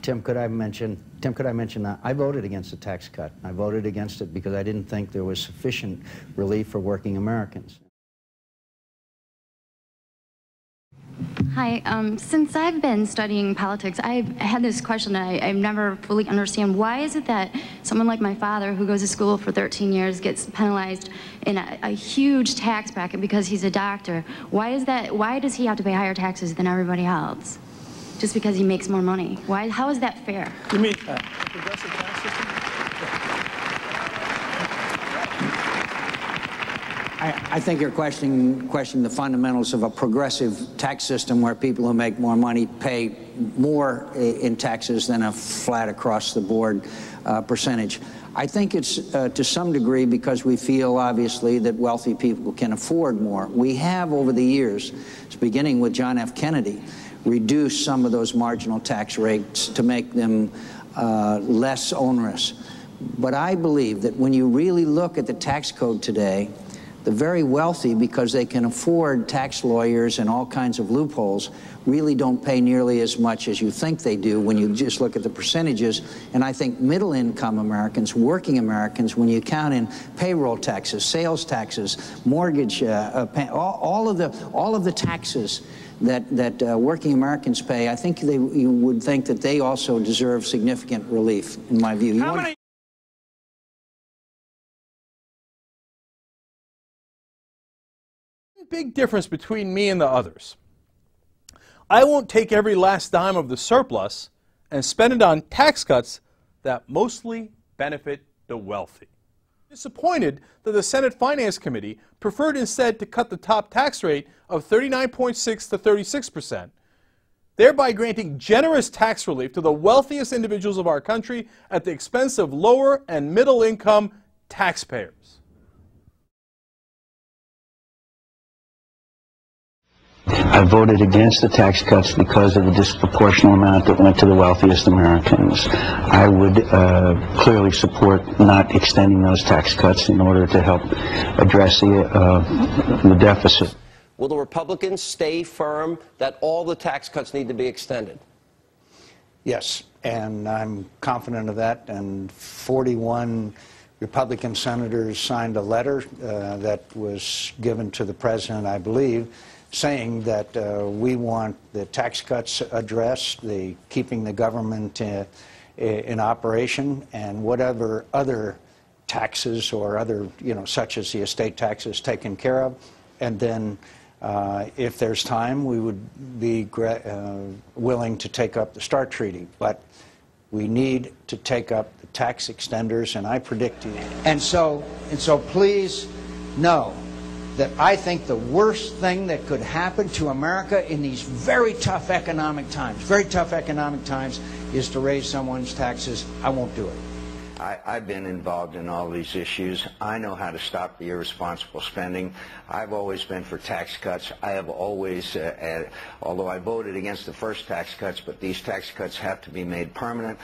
Tim, could I mention that I voted against the tax cut. I voted against it because I didn't think there was sufficient relief for working Americans. Hi, since I've been studying politics, I've had this question that I've never fully understand. Why is it that someone like my father, who goes to school for 13 years, gets penalized in a huge tax bracket because he's a doctor? Why is that? Why does he have to pay higher taxes than everybody else? Just because he makes more money? Why? How is that fair? You mean a progressive tax system? I think you're questioning the fundamentals of a progressive tax system where people who make more money pay more in taxes than a flat across the board percentage. I think it's to some degree because we feel obviously that wealthy people can afford more. We have over the years, beginning with John F. Kennedy, reduced some of those marginal tax rates to make them less onerous. But I believe that when you really look at the tax code today, the very wealthy, because they can afford tax lawyers and all kinds of loopholes, really don't pay nearly as much as you think they do when you just look at the percentages. And I think middle-income Americans, working Americans, when you count in payroll taxes, sales taxes, mortgage, all of the taxes that working Americans pay, I think you would think that they also deserve significant relief, in my view. Big difference between me and the others. I won't take every last dime of the surplus and spend it on tax cuts that mostly benefit the wealthy. Disappointed that the Senate Finance Committee preferred instead to cut the top tax rate of 39.6% to 36%, thereby granting generous tax relief to the wealthiest individuals of our country at the expense of lower and middle income taxpayers. I voted against the tax cuts because of the disproportionate amount that went to the wealthiest Americans. I would clearly support not extending those tax cuts in order to help address the deficit. Will the Republicans stay firm that all the tax cuts need to be extended? Yes, and I'm confident of that. And 41 Republican senators signed a letter that was given to the president, I believe, saying that we want the tax cuts addressed, the keeping the government in operation, and whatever other taxes or other, such as the estate taxes, taken care of. And then if there's time, we would be willing to take up the START treaty. But we need to take up the tax extenders, and I predict you. And so please know that I think the worst thing that could happen to America in these very tough economic times, is to raise someone's taxes. I won't do it. I've been involved in all these issues. I know how to stop the irresponsible spending. I've always been for tax cuts. I have always, although I voted against the first tax cuts, but these tax cuts have to be made permanent.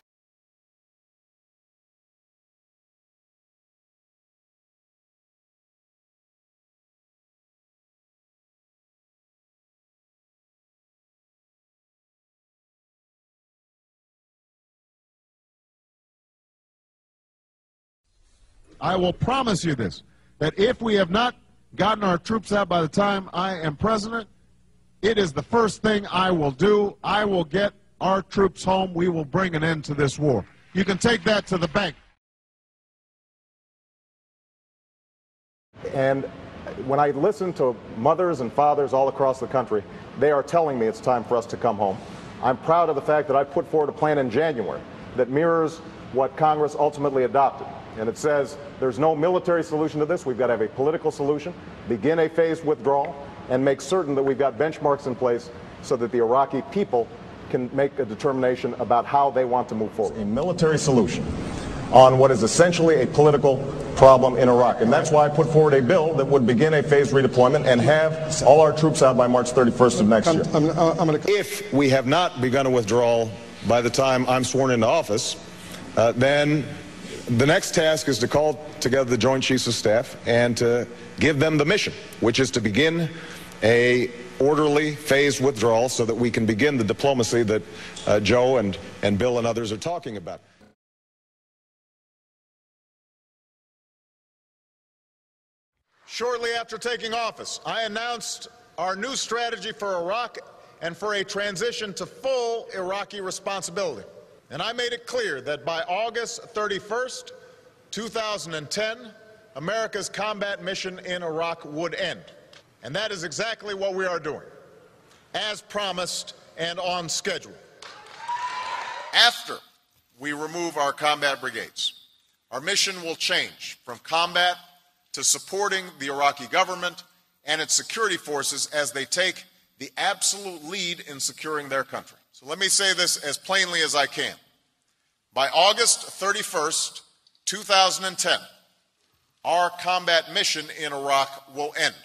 I will promise you this, that if we have not gotten our troops out by the time I am president, it is the first thing I will do. I will get our troops home. We will bring an end to this war. You can take that to the bank. And when I listen to mothers and fathers all across the country, they are telling me it's time for us to come home. I'm proud of the fact that I put forward a plan in January that mirrors what Congress ultimately adopted. And it says there's no military solution to this. We've got to have a political solution, begin a phased withdrawal, and make certain that we've got benchmarks in place so that the Iraqi people can make a determination about how they want to move forward. A military solution on what is essentially a political problem in Iraq. And that's why I put forward a bill that would begin a phased redeployment and have all our troops out by March 31st of next year. If we have not begun a withdrawal by the time I'm sworn into office, then the next task is to call together the Joint Chiefs of Staff and to give them the mission, which is to begin a orderly, phased withdrawal so that we can begin the diplomacy that Joe and Bill and others are talking about. Shortly after taking office, I announced our new strategy for Iraq and for a transition to full Iraqi responsibility. And I made it clear that by August 31st, 2010, America's combat mission in Iraq would end. And that is exactly what we are doing, as promised and on schedule. After we remove our combat brigades, our mission will change from combat to supporting the Iraqi government and its security forces as they take the absolute lead in securing their country. So let me say this as plainly as I can. By August 31st, 2010, our combat mission in Iraq will end.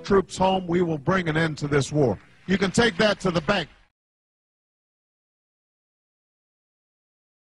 Troops home, we will bring an end to this war. You can take that to the bank.